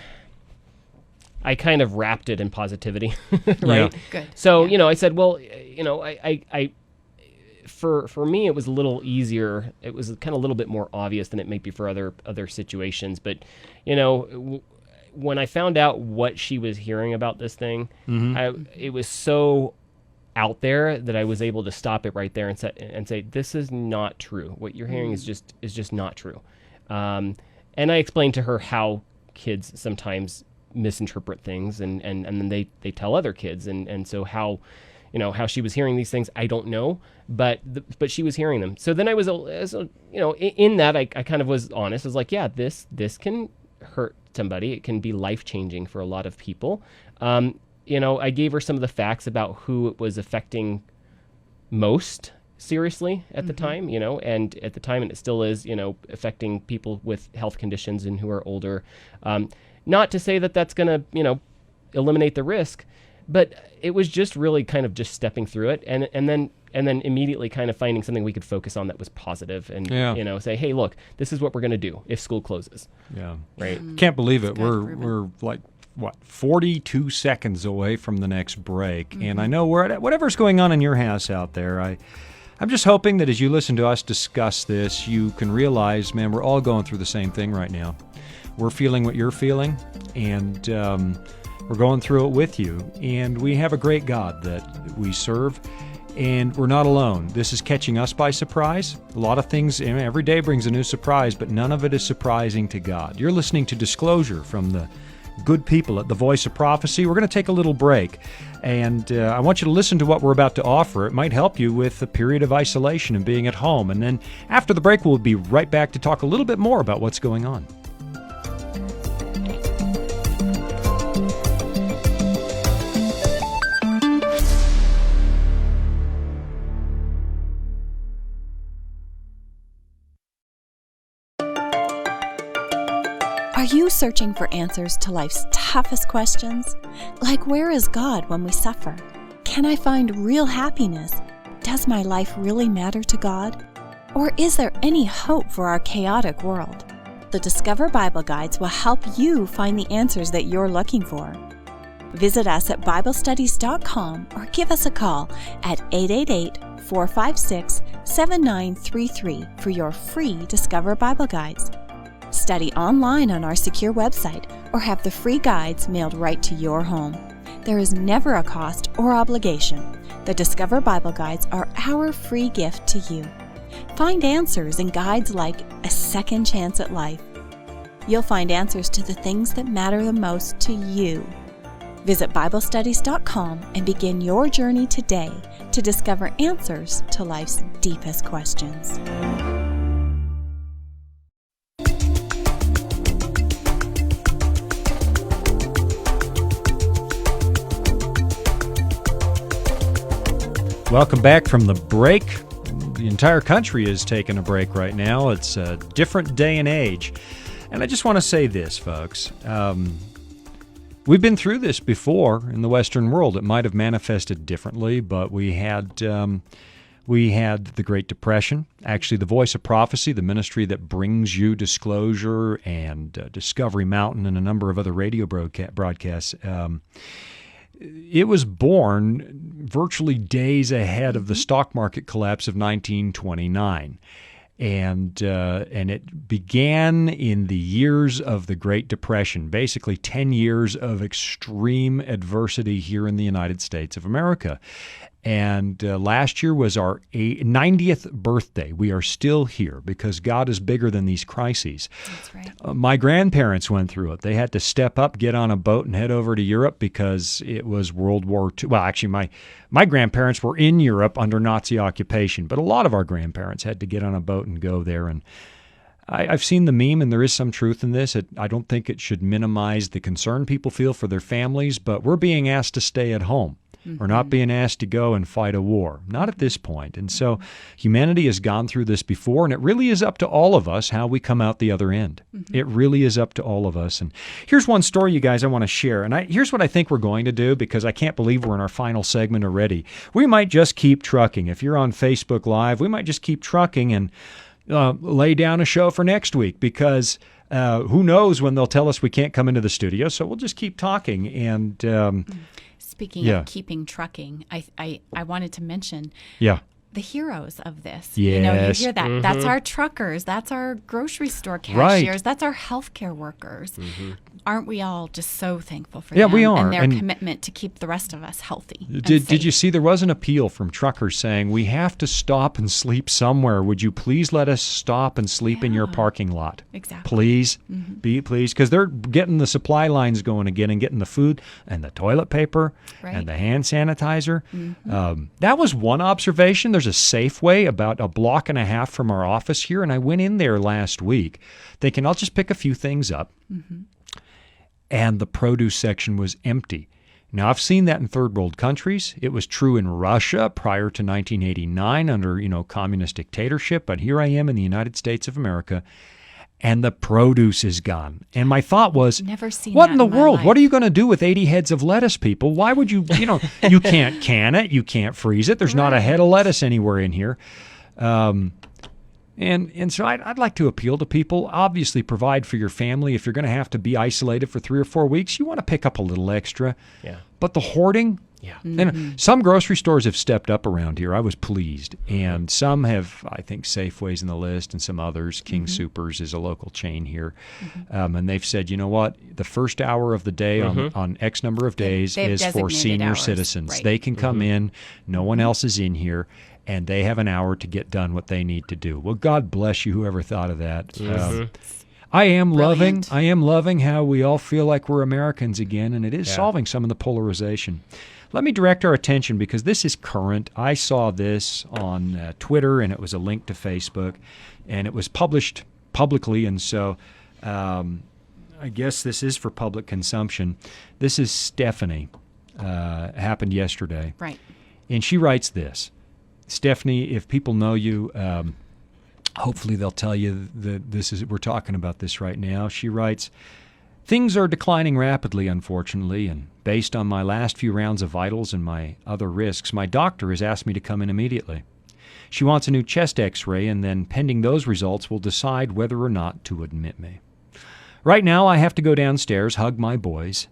I kind of wrapped it in positivity, right? Yeah. Good. So, I said, well, I for me, it was a little easier. It was kind of a little bit more obvious than it may be for other situations. But, when I found out what she was hearing about this thing, it was so out there that I was able to stop it right there and say, this is not true. What you're hearing is just not true. And I explained to her how kids sometimes misinterpret things, and then they tell other kids, and so how she was hearing these things, I don't know, but she was hearing them. So then I was in that I kind of was honest. I was like, yeah, this can hurt somebody. It can be life-changing for a lot of people. I gave her some of the facts about who it was affecting most seriously at the time, and at the time, and it still is, affecting people with health conditions and who are older. Not to say that that's going to, eliminate the risk, but it was just really kind of just stepping through it, and then immediately kind of finding something we could focus on that was positive, and say, hey, look, this is what we're going to do if school closes. Yeah. Right. Can't believe it. That's good, We're like 42 seconds away from the next break, and I know we're at whatever's going on in your house out there. I'm just hoping that as you listen to us discuss this, you can realize, man, we're all going through the same thing right now. We're feeling what you're feeling, and we're going through it with you. And we have a great God that we serve, and we're not alone. This is catching us by surprise. A lot of things, every day brings a new surprise, but none of it is surprising to God. You're listening to Disclosure from the good people at the Voice of Prophecy. We're going to take a little break, and I want you to listen to what we're about to offer. It might help you with a period of isolation and being at home. And then after the break, we'll be right back to talk a little bit more about what's going on. Are you searching for answers to life's toughest questions? Like, where is God when we suffer? Can I find real happiness? Does my life really matter to God? Or is there any hope for our chaotic world? The Discover Bible Guides will help you find the answers that you're looking for. Visit us at BibleStudies.com or give us a call at 888-456-7933 for your free Discover Bible Guides. Study online on our secure website or have the free guides mailed right to your home. There is never a cost or obligation. The Discover Bible Guides are our free gift to you. Find answers in guides like A Second Chance at Life. You'll find answers to the things that matter the most to you. Visit BibleStudies.com and begin your journey today to discover answers to life's deepest questions. Welcome back from the break. The entire country is taking a break right now. It's a different day and age. And I just want to say this, folks. We've been through this before in the Western world. It might have manifested differently, but we had the Great Depression. Actually, the Voice of Prophecy, the ministry that brings you Disclosure and Discovery Mountain and a number of other radio broadcasts, it was born virtually days ahead of the stock market collapse of 1929. And it began in the years of the Great Depression, basically 10 years of extreme adversity here in the United States of America. And last year was our 90th birthday. We are still here because God is bigger than these crises. That's right. My grandparents went through it. They had to step up, get on a boat, and head over to Europe because it was World War II. Well, actually, my grandparents were in Europe under Nazi occupation, but a lot of our grandparents had to get on a boat and go there. And I've seen the meme, and there is some truth in this. I don't think it should minimize the concern people feel for their families, but we're being asked to stay at home. We're not being asked to go and fight a war, not at this point. And so humanity has gone through this before, and it really is up to all of us how we come out the other end. It really is up to all of us. And here's one story, you guys, I want to share. And here's what I think we're going to do, because I can't believe we're in our final segment already. We might just keep trucking. If you're on Facebook Live, we might just keep trucking and lay down a show for next week, because who knows when they'll tell us we can't come into the studio. So we'll just keep talking. And Speaking of keeping trucking, I wanted to mention the heroes of this. Yes. You know, you hear that. That's our truckers. That's our grocery store cashiers. Right. That's our healthcare workers. Aren't we all just so thankful for Yeah, them we are. and their And commitment to keep the rest of us healthy? Did you see there was an appeal from truckers saying, we have to stop and sleep somewhere. Would you please let us stop and sleep in your parking lot? Exactly. Please, please, because they're getting the supply lines going again and getting the food and the toilet paper and the hand sanitizer. That was one observation. There's a Safeway about a block and a half from our office here, and I went in there last week thinking I'll just pick a few things up. And the produce section was empty. Now, I've seen that in third world countries. It was true in Russia prior to 1989 under, communist dictatorship. But here I am in the United States of America, and the produce is gone. And my thought was, Never seen what that in the in my world? life. What are you going to do with 80 heads of lettuce, people? Why would you, you can't can it. You can't freeze it. There's not a head of lettuce anywhere in here. And so I'd like to appeal to people. Obviously, provide for your family. If you're going to have to be isolated for 3 or 4 weeks, you want to pick up a little extra. Yeah. But the hoarding, and some grocery stores have stepped up around here. I was pleased. And some have, I think, Safeway's in the list, and some others. King Soopers is a local chain here. And they've said, you know what? The first hour of the day on X number of days is for senior hours. citizens. Right. They can come in. No one else is in here. And they have an hour to get done what they need to do. Well, God bless you, whoever thought of that. I am loving how we all feel like we're Americans again, and it is solving some of the polarization. Let me direct our attention, because this is current. I saw this on Twitter, and it was a link to Facebook, and it was published publicly, and so I guess this is for public consumption. This is Stephanie. Happened yesterday. Right. And she writes this. Stephanie, if people know you, hopefully they'll tell you that we're talking about this right now. She writes, things are declining rapidly, unfortunately, and based on my last few rounds of vitals and my other risks, my doctor has asked me to come in immediately. She wants a new chest x-ray, and then pending those results will decide whether or not to admit me. Right now, I have to go downstairs, hug my boys,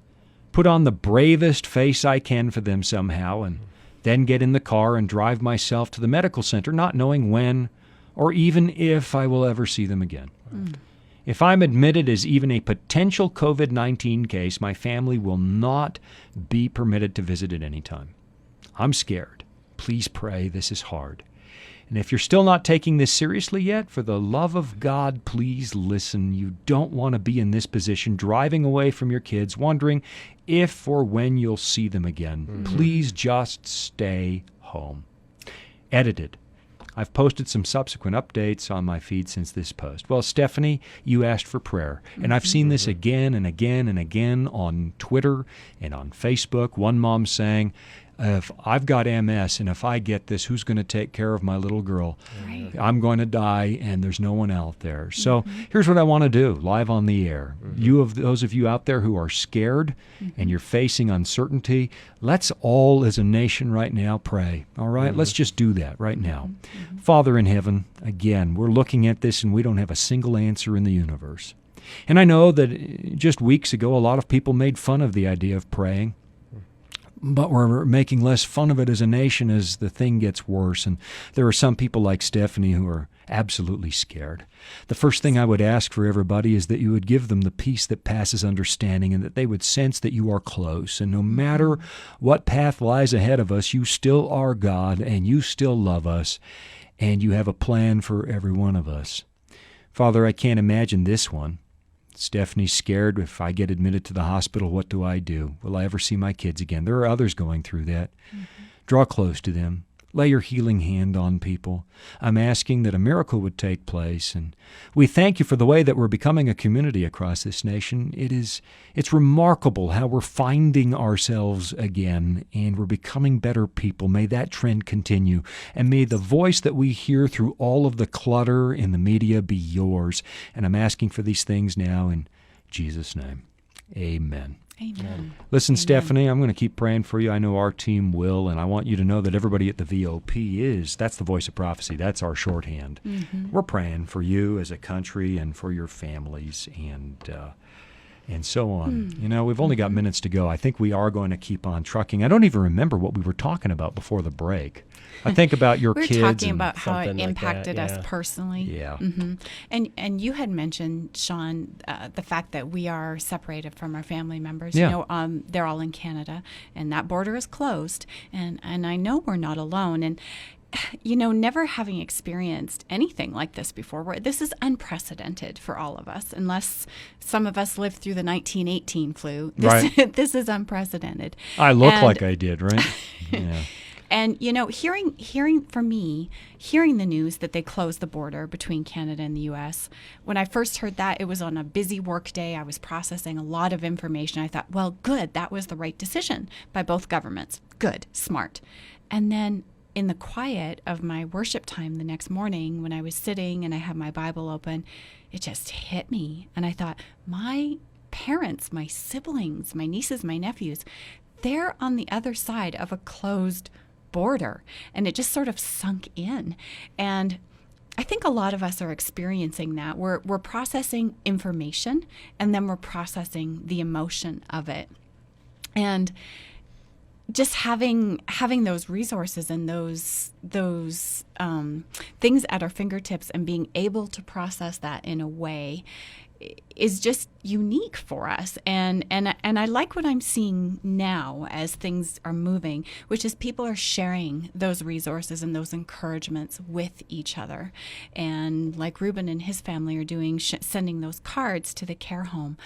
put on the bravest face I can for them somehow, and then get in the car and drive myself to the medical center, not knowing when or even if I will ever see them again. If I'm admitted as even a potential COVID-19 case, my family will not be permitted to visit at any time. I'm scared. Please pray. This is hard. And if you're still not taking this seriously yet, for the love of God, please listen. You don't want to be in this position, driving away from your kids, wondering if or when you'll see them again. Please just stay home. Edited. I've posted some subsequent updates on my feed since this post. Well, Stephanie, you asked for prayer. And I've seen this again and again and again on Twitter and on Facebook. One mom saying, if I've got MS and if I get this, who's going to take care of my little girl? Right. I'm going to die and there's no one out there. So here's what I want to do live on the air. Those of you out there who are scared and you're facing uncertainty, let's all as a nation right now pray. All right? Let's just do that right now. Father in heaven, again, we're looking at this and we don't have a single answer in the universe. And I know that just weeks ago, a lot of people made fun of the idea of praying. But we're making less fun of it as a nation as the thing gets worse. And there are some people like Stephanie who are absolutely scared. The first thing I would ask for everybody is that you would give them the peace that passes understanding and that they would sense that you are close. And no matter what path lies ahead of us, you still are God and you still love us and you have a plan for every one of us. Father, I can't imagine this one. Stephanie's scared. If I get admitted to the hospital, what do I do? Will I ever see my kids again? There are others going through that. Draw close to them. Lay your healing hand on people. I'm asking that a miracle would take place. And we thank you for the way that we're becoming a community across this nation. It's remarkable how we're finding ourselves again, and we're becoming better people. May that trend continue. And may the voice that we hear through all of the clutter in the media be yours. And I'm asking for these things now in Jesus' name. Amen. Amen. Listen, Stephanie, I'm going to keep praying for you. I know our team will, and I want you to know that everybody at the VOP that's the Voice of Prophecy. That's our shorthand. We're praying for you as a country and for your families and so on. You know, we've only got minutes to go. I think we are going to keep on trucking. I don't even remember what we were talking about before the break. I think about your kids. We were talking about how it something like impacted that, us personally. Yeah. And you had mentioned, Sean, the fact that we are separated from our family members. Yeah. You know, they're all in Canada, and that border is closed. And I know we're not alone. And you know, never having experienced anything like this before, this is unprecedented for all of us, unless some of us lived through the 1918 flu. This is unprecedented. I look like I did, right? Yeah. And, you know, hearing the news that they closed the border between Canada and the U.S., when I first heard that, it was on a busy work day. I was processing a lot of information. I thought, well, good, that was the right decision by both governments. Good, smart. And then in the quiet of my worship time the next morning, when I was sitting and I had my Bible open, it just hit me. And I thought, my parents, my siblings, my nieces, my nephews, they're on the other side of a closed border. And it just sort of sunk in. And I think a lot of us are experiencing that. We're processing information, and then we're processing the emotion of it. And just having those resources and those things at our fingertips and being able to process that in a way is just unique for us. And I like what I'm seeing now as things are moving, which is people are sharing those resources and those encouragements with each other. And like Reuben and his family are doing, sending those cards to the care home.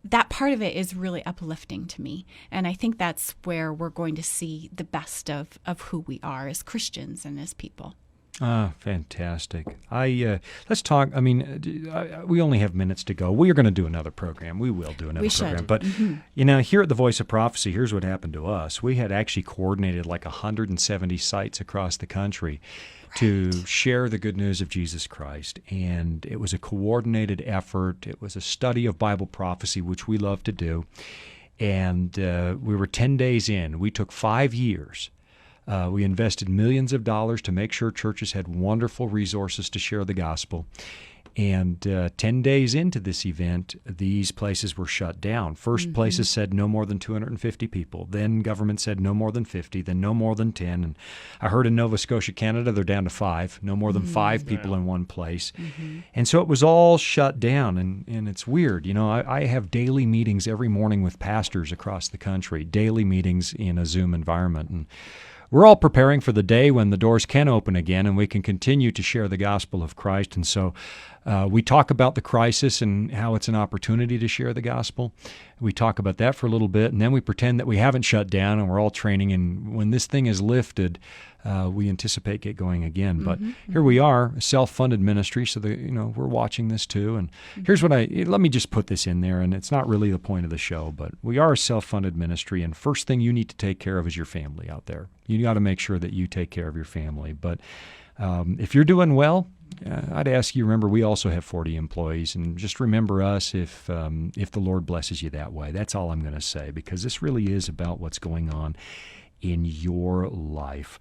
That part of it is really uplifting to me. And I think that's where we're going to see the best of who we are as Christians and as people. Ah, fantastic. Let's talk. I mean, we only have minutes to go. We are going to do another program. We will do another program. Should. But, you know, here at the Voice of Prophecy, here's what happened to us. We had actually coordinated like 170 sites across the country to share the good news of Jesus Christ. And it was a coordinated effort. It was a study of Bible prophecy, which we love to do. And we were 10 days in. We took 5 years. We invested millions of dollars to make sure churches had wonderful resources to share the gospel. And 10 days into this event, these places were shut down. First, places said no more than 250 people. Then government said no more than 50, then no more than 10. And I heard in Nova Scotia, Canada, they're down to 5, no more than 5 people in one place. And so it was all shut down. And it's weird. You know, I have daily meetings every morning with pastors across the country, daily meetings in a Zoom environment. And we're all preparing for the day when the doors can open again and we can continue to share the gospel of Christ. And so we talk about the crisis and how it's an opportunity to share the gospel. We talk about that for a little bit, and then we pretend that we haven't shut down and we're all training. And when this thing is lifted, we anticipate get going again. But here we are, a self-funded ministry, so we're watching this too. And here's what let me just put this in there, and it's not really the point of the show, but we are a self-funded ministry, and first thing you need to take care of is your family out there. You got to make sure that you take care of your family. But if you're doing well, I'd ask you, remember, we also have 40 employees, and just remember us if the Lord blesses you that way. That's all I'm going to say, because this really is about what's going on in your life.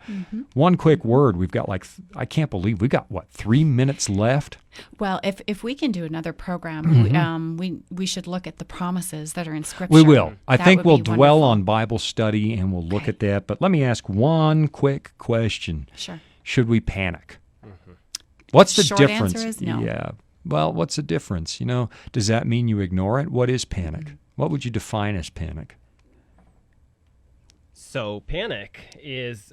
One quick word. We've got I can't believe we've got, 3 minutes left? Well, if we can do another program, we should look at the promises that are in Scripture. We will. I That think would we'll be dwell wonderful. on Bible study, and we'll look at that. But let me ask one quick question. Sure. Should we panic? What's the Short difference? answer is no. Yeah. Well, what's the difference? Does that mean you ignore it? What is panic? What would you define as panic? So panic is,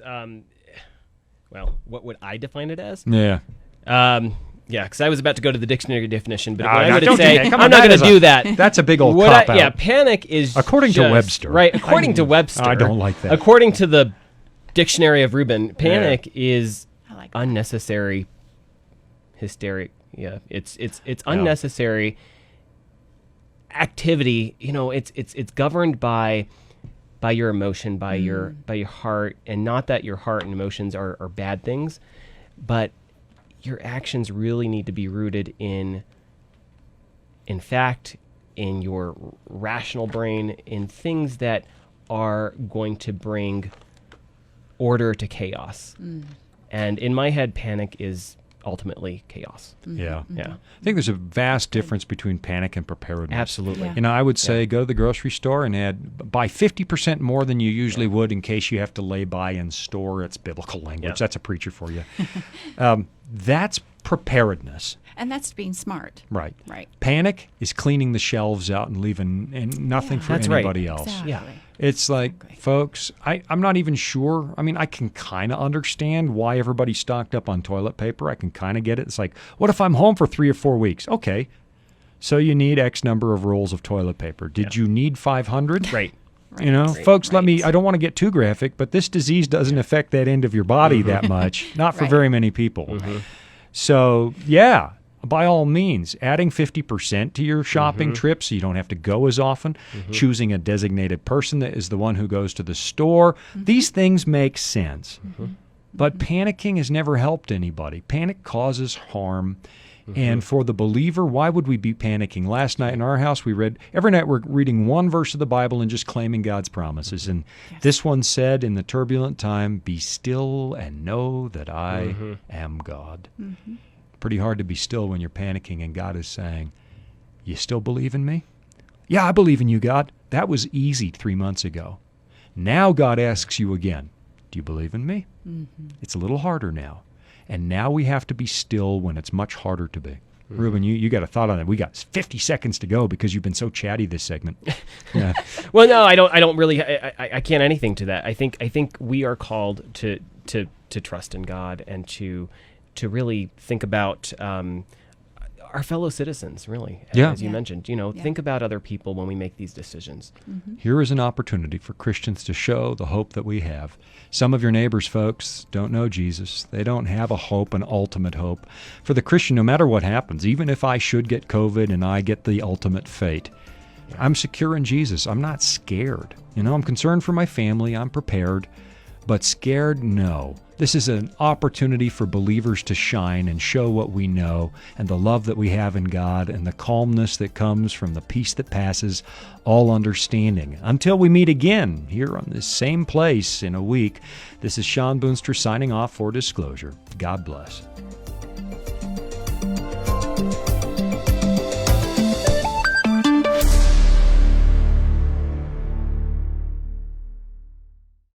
what would I define it as? Yeah. Because I was about to go to the dictionary definition, but No, what I no, would don't do say, that. Come I'm on, not that going is to a- do that. That's a big old What cop-out. Yeah, panic is According to just- Webster. Right, according to Webster. I don't like that. According to the Dictionary of Reuben, panic is I like that. unnecessary hysteric. Yeah, it's unnecessary activity. It's governed by your emotion, by your heart, and not that your heart and emotions are bad things, but your actions really need to be rooted in fact, in your rational brain, in things that are going to bring order to chaos. And in my head, panic is ultimately chaos. Yeah. Yeah, I think there's a vast difference between panic and preparedness. absolutely. Yeah. I would say go to the grocery store and buy 50% more than you usually would in case you have to lay by and store. It's biblical language. Yeah. That's a preacher for you. That's preparedness. And that's being smart. Right. Right. Panic is cleaning the shelves out and leaving nothing Yeah. for That's right. anybody else. Exactly. Yeah. It's like, folks, I'm not even sure. I mean, I can kind of understand why everybody's stocked up on toilet paper. I can kind of get it. It's like, what if I'm home for 3 or 4 weeks? Okay. So you need X number of rolls of toilet paper. Did you need 500? Right. Folks, let me, Right. I don't want to get too graphic, but this disease doesn't affect that end of your body that much. Not for Right. very many people. So, yeah, by all means, adding 50% to your shopping trip so you don't have to go as often, choosing a designated person that is the one who goes to the store. These things make sense. But panicking has never helped anybody. Panic causes harm. And for the believer, why would we be panicking? Last night in our house, every night we're reading one verse of the Bible and just claiming God's promises. And this one said, in the turbulent time, be still and know that I am God. Pretty hard to be still when you're panicking and God is saying, you still believe in me? Yeah, I believe in you, God. That was easy 3 months ago. Now God asks you again, do you believe in me? It's a little harder now. And now we have to be still when it's much harder to be. Reuben, you got a thought on that? We got 50 seconds to go because you've been so chatty this segment. Yeah. Well, no, I don't really. I can't anything to that. I think we are called to trust in God and to really think about our fellow citizens. Really, Yeah. as you mentioned, think about other people when we make these decisions. Here is an opportunity for Christians to show the hope that we have. Some of your neighbors, folks, don't know Jesus. They don't have a hope, an ultimate hope. For the Christian, no matter what happens, even if I should get COVID and I get the ultimate fate, I'm secure in Jesus. I'm not scared. I'm concerned for my family. I'm prepared. But scared, no. This is an opportunity for believers to shine and show what we know and the love that we have in God and the calmness that comes from the peace that passes all understanding. Until we meet again here on this same place in a week, this is Sean Boonster signing off for Disclosure. God bless.